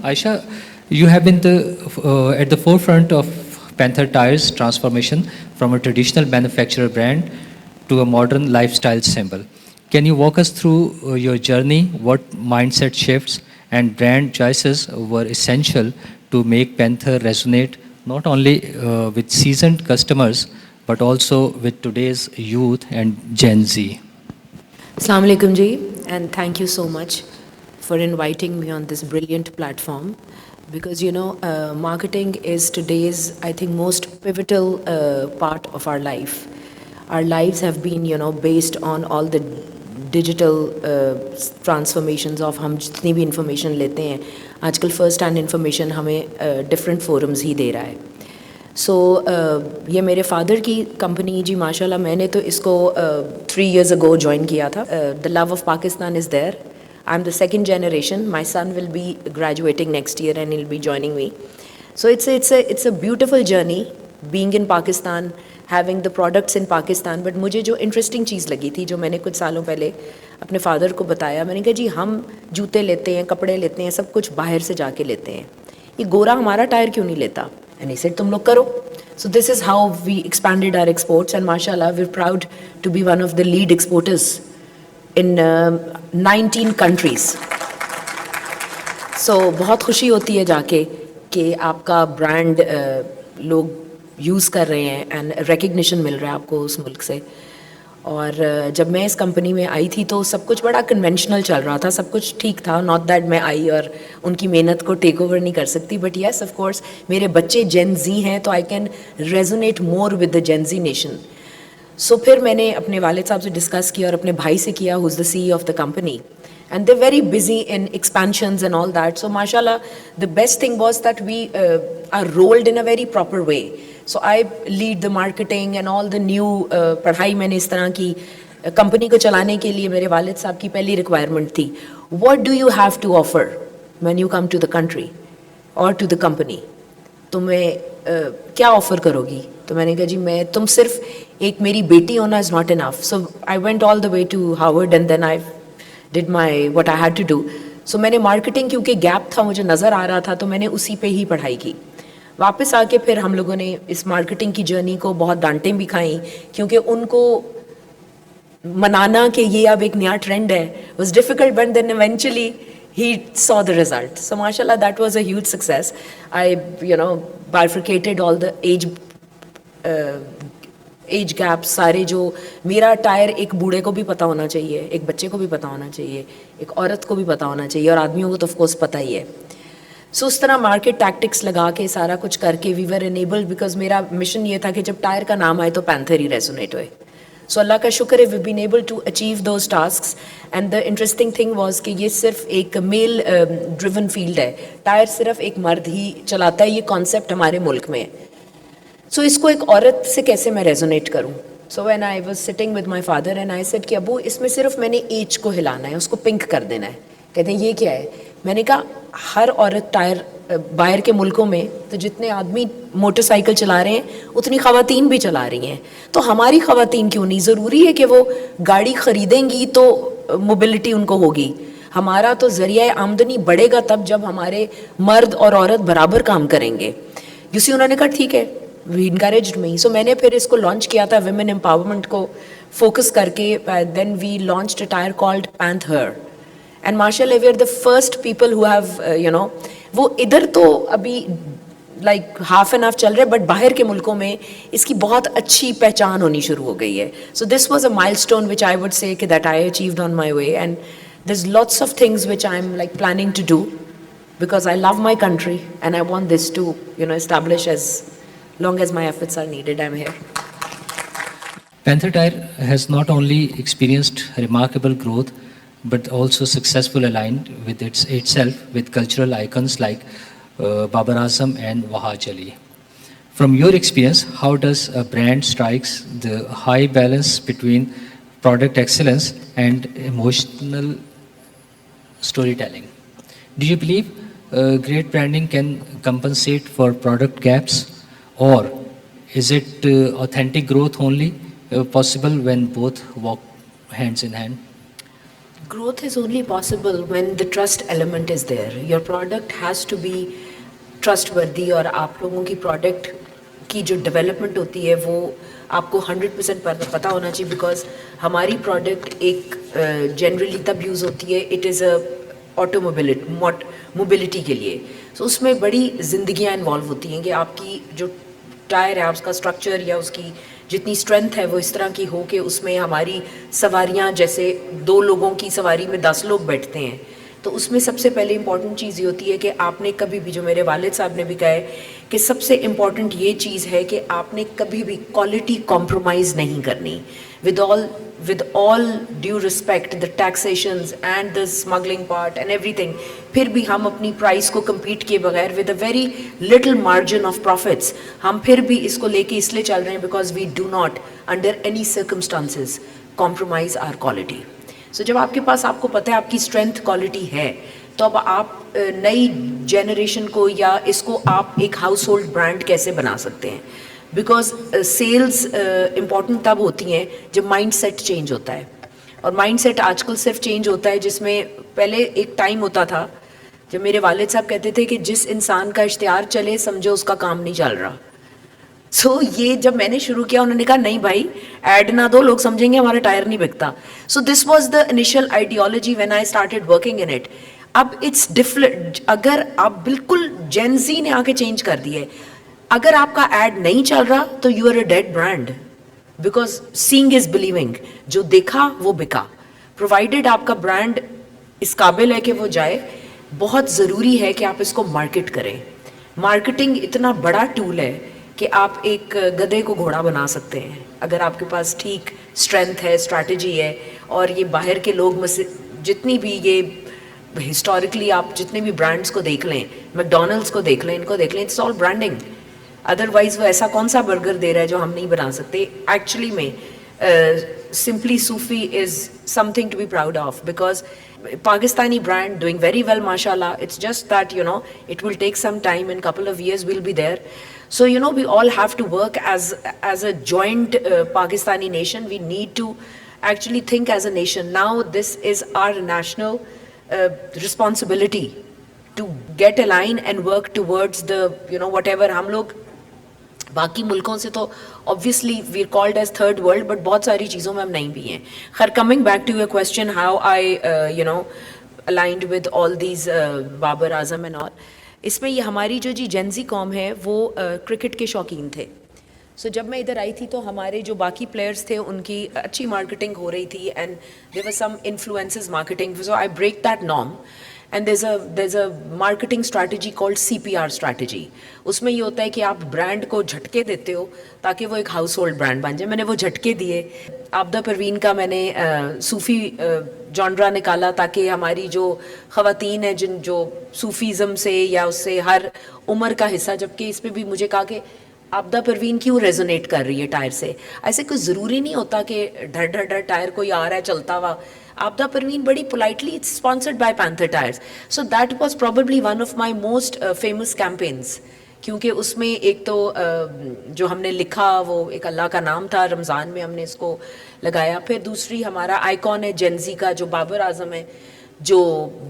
Aisha, you have been at the forefront of Panther Tires transformation from a traditional manufacturer brand to a modern lifestyle symbol. Can you walk us through your journey? What mindset shifts and brand choices were essential to make Panther resonate not only with seasoned customers but also with today's youth and Gen Z? Assalamu alaikum ji, and thank you so much for inviting me on this brilliant platform, because marketing is today's, I think, most pivotal part of our life. Our lives have been based on all the digital transformations of हम जितनी भी information लेते हैं आजकल first hand information हमें different forums ही दे रहा है. सो ये मेरे फादर की कंपनी जी माशाल्लाह. मैंने तो इसको 3 years ago ज्वाइन किया था. The love of Pakistan is there. I am the second generation. My son will be graduating next year and will be joining me. So it's a beautiful journey being in Pakistan, having the products in Pakistan. But मुझे जो interesting चीज़ लगी थी, जो मैंने कुछ सालों पहले अपने फादर को बताया, मैंने कहा जी हम जूते लेते हैं, कपड़े लेते हैं, सब कुछ बाहर से जाके लेते हैं, ये गोरा हमारा टायर क्यों नहीं लेता? And he said, तुम लोग करो. So this is how we expanded our exports, and mashallah, we're proud to be one of the lead exporters in 19 countries. So बहुत खुशी होती है जाके कि आपका ब्रांड लोग यूज़ कर रहे हैं एंड रिकग्निशन मिल रहा है आपको उस मुल्क से. और जब मैं इस कंपनी में आई थी तो सब कुछ बड़ा कन्वेंशनल चल रहा था, सब कुछ ठीक था. नॉट दैट मैं आई और उनकी मेहनत को टेक ओवर नहीं कर सकती, बट येस ऑफ कोर्स मेरे बच्चे जेन जी हैं तो I can resonate more with the Gen Z nation. So फिर मैंने अपने वालिद साहब से डिस्कस किया और अपने भाई से किया, who is the CEO of the company, and they're very busy in expansions and all that. So mashallah, the best thing was that we are rolled in a very proper way. So I lead the marketing and all the new पढ़ाई मैंने इस तरह की company को चलाने के लिए मेरे वालिद साहब की पहली रिक्वायरमेंट थी, what do you have to offer when you come to the country or to the company? तुम्हें क्या ऑफ़र करोगी? तो मैंने कहा जी तुम सिर्फ एक मेरी बेटी होना is not enough. So I went all the way to Harvard and then I did what I had to do. So मैंने मार्केटिंग, क्योंकि गैप था मुझे नज़र आ रहा था, तो मैंने उसी पे ही पढ़ाई की. वापस आके फिर हम लोगों ने इस मार्केटिंग की जर्नी को बहुत डांटें भी खाई, क्योंकि उनको मनाना कि ये अब एक नया ट्रेंड है was difficult, but then eventually he saw the result. So mashallah, that was a huge success. I bifurcated all the age gaps सारे. जो मेरा टायर एक बूढ़े को भी पता होना चाहिए, एक बच्चे को भी पता होना चाहिए, एक औरत को भी पता होना चाहिए, और आदमियों को तो ऑफकोर्स पता ही है. सो उस तरह मार्केट टैक्टिक्स लगा के सारा कुछ करके वी वर एनेबल्ड, बिकॉज मेरा मिशन ये था कि जब टायर का नाम आए तो पैंथर ही रेजोनेट होए. सो अल्लाह का शुक्र है we been able to achieve those tasks. And the interesting thing was कि ये सिर्फ एक मेल ड्रिवन फील्ड है, टायर सिर्फ एक मर्द ही चलाता है, ये कॉन्सेप्ट हमारे मुल्क में है. सो इसको एक औरत से कैसे मैं रेजोनेट करूँ? So when I was sitting with my father and I said कि अबू इसमें सिर्फ मैंने एज को हिलाना है, उसको पिंक कर देना है. कहते हैं ये क्या है? मैंने कहा हर औरत टायर बाहर के मुल्कों में तो जितने आदमी मोटरसाइकिल चला रहे हैं उतनी ख़वातीन भी चला रही हैं, तो हमारी ख़वातीन क्यों नहीं? ज़रूरी है कि वो गाड़ी ख़रीदेंगी तो मोबिलिटी उनको होगी. हमारा तो ज़रिया आमदनी बढ़ेगा तब जब हमारे मर्द और औरत बराबर काम करेंगे. यूसी उन्होंने कहा ठीक है, वी इनकरेज्ड मी. सो मैंने फिर इसको लॉन्च किया था विमेन एम्पावरमेंट को फोकस करके. Then we launched a tire called Panther, and माशाल्लाह we are the first people who have वो इधर तो अभी लाइक हाफ एंड हाफ चल रहे, बट बाहर के मुल्कों में इसकी बहुत अच्छी पहचान होनी शुरू हो गई है. So this was a milestone which I would say that I achieved on my way, and there is lots of things which I am like planning to do, because I love my country and I want this to establish as long as my efforts are needed. I'm here. Panther Tire has not only experienced remarkable growth, but also successful aligned with itself with cultural icons like Babar Azam and Wahaj Ali. From your experience, how does a brand strikes the high balance between product excellence and emotional storytelling? Do you believe great branding can compensate for product gaps? Or is it authentic growth only possible when both walk hands in hand? Growth is only possible when the trust element is there. Your product has to be trustworthy और आप लोगों की product की जो development होती है वो आपको 100% पता होना चाहिए because हमारी product एक generally तब use होती है it is a मोबिलिटी के लिए. So उसमें बड़ी जिंदगियाँ इन्वॉल्व होती हैं कि आपकी जो टायर है उसका स्ट्रक्चर या उसकी जितनी स्ट्रेंथ है वो इस तरह की हो कि उसमें हमारी सवारियां जैसे 2 लोगों की सवारी में 10 लोग बैठते हैं. तो उसमें सबसे पहले इम्पॉर्टेंट चीज़ ये होती है कि आपने कभी भी, जो मेरे वालिद साहब ने भी कहा है कि सबसे इम्पॉर्टेंट ये चीज़ है कि आपने कभी भी क्वालिटी कॉम्प्रोमाइज़ नहीं करनी. with all due respect the taxations and the smuggling part and everything, फिर भी हम अपनी प्राइस को compete किए बगैर with a very little margin of profits हम फिर भी इसको लेके इसलिए चल रहे हैं because we do not under any circumstances compromise our quality. So जब आपके पास, आपको पता है आपकी strength quality है, तो अब आप नई जनरेशन को या इसको आप एक हाउस होल्ड ब्रांड कैसे बना सकते हैं. बिकॉज सेल्स इम्पॉर्टेंट तब होती हैं जब माइंड सेट चेंज होता है. और माइंड सेट आजकल सिर्फ चेंज होता है जिसमें पहले एक टाइम होता था जब मेरे वालिद साहब कहते थे कि जिस इंसान का इश्तिहार चले समझो उसका काम नहीं चल रहा. सो ये जब मैंने शुरू किया उन्होंने कहा नहीं भाई ऐड ना दो, लोग समझेंगे हमारा टायर नहीं बिकता. So this was the initial ideology when I started working in it. अब इट्स डिफरेंट. अगर आप बिल्कुल जेनजी ने आके चेंज कर दिए, अगर आपका ऐड नहीं चल रहा तो you are a dead brand because seeing is believing. जो देखा वो बिका. प्रोवाइडेड आपका ब्रांड इस काबिल है कि वो जाए, बहुत ज़रूरी है कि आप इसको मार्केट करें. मार्केटिंग इतना बड़ा टूल है कि आप एक गधे को घोड़ा बना सकते हैं अगर आपके पास ठीक स्ट्रेंथ है, स्ट्रैटेजी है. और ये बाहर के लोग जितनी भी ये हिस्टोरिकली आप जितने भी ब्रांड्स को देख लें, मैकडोनल्ड्स को देख लें, इनको देख लें, इट्स ऑल ब्रांडिंग. अदरवाइज वो ऐसा कौन सा बर्गर दे रहा है जो हम नहीं बना सकते. एक्चुअली में simply Soofi is something to be proud of because Pakistani brand doing very well, mashallah. It's just that, you know, it will take some time. In couple of years we'll be there. So, you know, we all have to work as a joint Pakistani nation. We need to actually think as a nation. Now this is our national responsibility to get aligned and work towards the, you know, whatever हम लोग बाकी मुल्कों से तो obviously we are called as third world, but बहुत सारी चीज़ों में हम नहीं भी हैं. खैर, coming back to your question how I you know aligned with all these Babar Azam and all, इसमें ये हमारी जो जी जेंजी कौम है वो क्रिकेट के शौकीन थे. सो जब मैं इधर आई थी तो हमारे जो बाकी प्लेयर्स थे उनकी अच्छी मार्केटिंग हो रही थी and there was some influences marketing. So I break that norm and there's a marketing strategy called CPR strategy. उसमें ये होता है कि आप ब्रांड को झटके देते हो ताकि वो एक हाउस होल्ड ब्रांड बन जाए. मैंने वो झटके दिए. आपदा परवीन का मैंने सूफ़ी जॉनरा निकाला ताकि हमारी जो ख़वातीन हैं जिन जो सूफ़ीज़म से या उससे हर उम्र का हिस्सा, जबकि इस पर भी मुझे कहा कि आपदा परवीन क्यों रेजोनेट कर रही है टायर से. ऐसे कोई ज़रूरी नहीं होता कि ढर ढर ढर टायर कोई आ रहा है चलता हुआ. आपदा परवीन बड़ी politely it's sponsored by panther tyres. So that was probably one of my most famous campaigns, क्योंकि उसमें एक तो जो हमने लिखा वो एक अल्लाह का नाम था, रमज़ान में हमने इसको लगाया. फिर दूसरी हमारा आइकॉन है जेनजी का जो बाबर आजम है, जो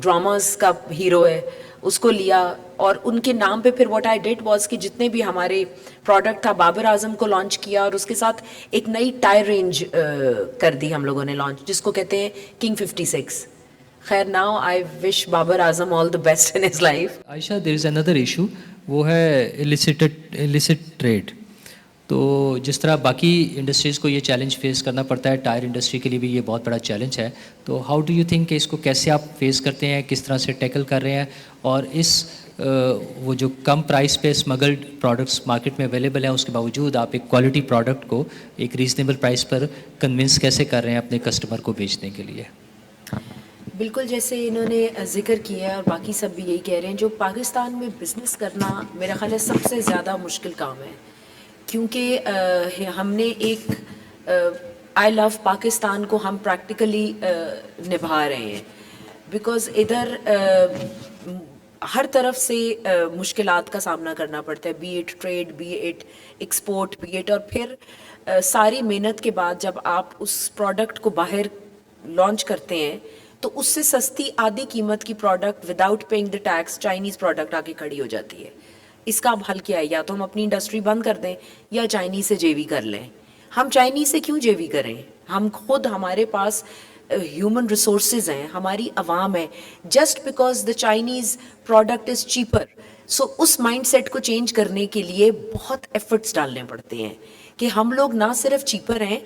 ड्रामास का हीरो है, उसको लिया और उनके नाम पे फिर व्हाट आई डिड वाज कि जितने भी हमारे प्रोडक्ट था बाबर आजम को लॉन्च किया और उसके साथ एक नई टायर रेंज कर दी हम लोगों ने लॉन्च, जिसको कहते हैं किंग 56. खैर, now I wish Babar Azam all the best in his life. Ayesha, there is another issue, वो है इलिसिट ट्रेड. तो जिस तरह बाकी इंडस्ट्रीज़ को ये चैलेंज फेस करना पड़ता है, टायर इंडस्ट्री के लिए भी ये बहुत बड़ा चैलेंज है. तो हाउ डू यू थिंक कि इसको कैसे आप फेस करते हैं, किस तरह से टैकल कर रहे हैं, और इस वो जो कम प्राइस पे स्मगल्ड प्रोडक्ट्स मार्केट में अवेलेबल हैं उसके बावजूद आप एक क्वालिटी प्रोडक्ट को एक रीज़नेबल प्राइस पर कन्विंस कैसे कर रहे हैं अपने कस्टमर को बेचने के लिए? बिल्कुल, जैसे इन्होंने जिक्र किया है और बाकी सब भी यही कह रहे हैं, जो पाकिस्तान में बिज़नेस करना मेरा ख्याल है सबसे ज़्यादा मुश्किल काम है. क्योंकि हमने एक आई लव पाकिस्तान को हम प्रैक्टिकली निभा रहे हैं. बिकॉज़ इधर हर तरफ से मुश्किलात का सामना करना पड़ता है, B it trade, B it export, B it, और फिर सारी मेहनत के बाद जब आप उस प्रोडक्ट को बाहर लॉन्च करते हैं تو اس سے سستی آدھی قیمت کی product without paying the tax Chinese product آ کے کھڑی ہو جاتی ہے. اس کا اب حل کیا ہے؟ یا تو ہم اپنی انڈسٹری بند کر دیں یا چائنیز سے جے وی کر لیں. ہم چائنیز سے کیوں جے وی کریں؟ ہم خود ہمارے پاس ہیومن ریسورسز ہیں, ہماری عوام ہے. Just because the Chinese product is cheaper, so اس مائنڈ سیٹ کو چینج کرنے کے لیے بہت ایفرٹس ڈالنے پڑتے ہیں کہ ہم لوگ نہ صرف چیپر ہیں,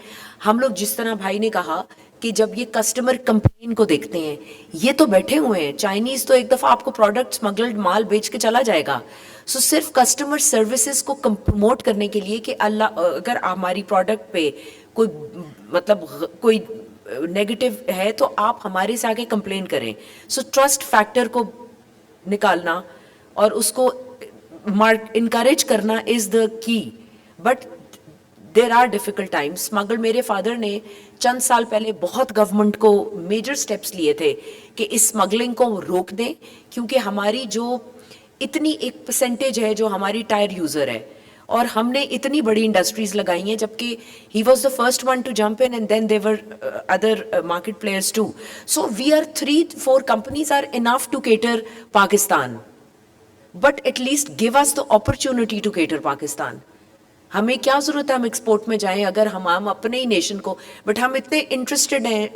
ہم لوگ جس طرح بھائی نے کہا کہ جب یہ کسٹمر کمپلین کو دیکھتے ہیں, یہ تو بیٹھے ہوئے ہیں چائنیز, تو ایک دفعہ آپ کو پروڈکٹ اسمگلڈ مال بیچ کے چلا جائے گا. سو صرف کسٹمر سروسز کو پروموٹ کرنے کے لیے کہ اللہ اگر ہماری پروڈکٹ پہ کوئی مطلب کوئی نیگیٹو ہے تو آپ ہمارے سے آگے کمپلین کریں. سو ٹرسٹ فیکٹر کو نکالنا اور اس کو انکریج کرنا is the key. But there are difficult times. اسمگل میرے فادر نے چند سال پہلے بہت گورنمنٹ کو میجر اسٹیپس لیے تھے کہ اس اسمگلنگ کو روک دیں, کیونکہ ہماری جو اتنی ایک پرسنٹیج ہے جو ہماری ٹائر یوزر ہے, اور ہم نے اتنی بڑی انڈسٹریز لگائی ہیں, جبکہ he was the first one to jump in and then they were other market players too. So we are 3-4 companies are enough to cater Pakistan, but at least give us the opportunity to cater Pakistan. ہمیں کیا ضرورت ہے ہم export میں جائیں اگر ہم اپنے ہی نیشن کو, بٹ ہم اتنے انٹرسٹڈ ہیں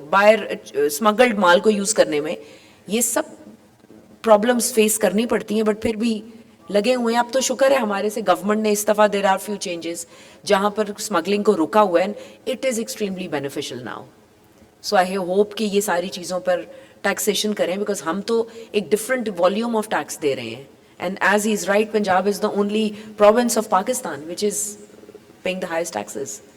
باہر اسمگلڈ مال کو یوز کرنے میں. یہ سب پرابلمس فیس کرنی پڑتی ہیں, بٹ پھر بھی لگے ہوئے ہیں. اب تو شکر ہے ہمارے سے گورنمنٹ نے اس دفعہ دیر آر فیو چینجز جہاں پر اسمگلنگ کو روکا ہوا ہے, it is extremely beneficial now. So I hope کہ یہ ساری چیزوں پر ٹیکسیشن کریں, بیکاز ہم تو ایک ڈفرنٹ والیوم آف ٹیکس دے رہے ہیں. And as he is right, Punjab is the only province of Pakistan which is paying the highest taxes.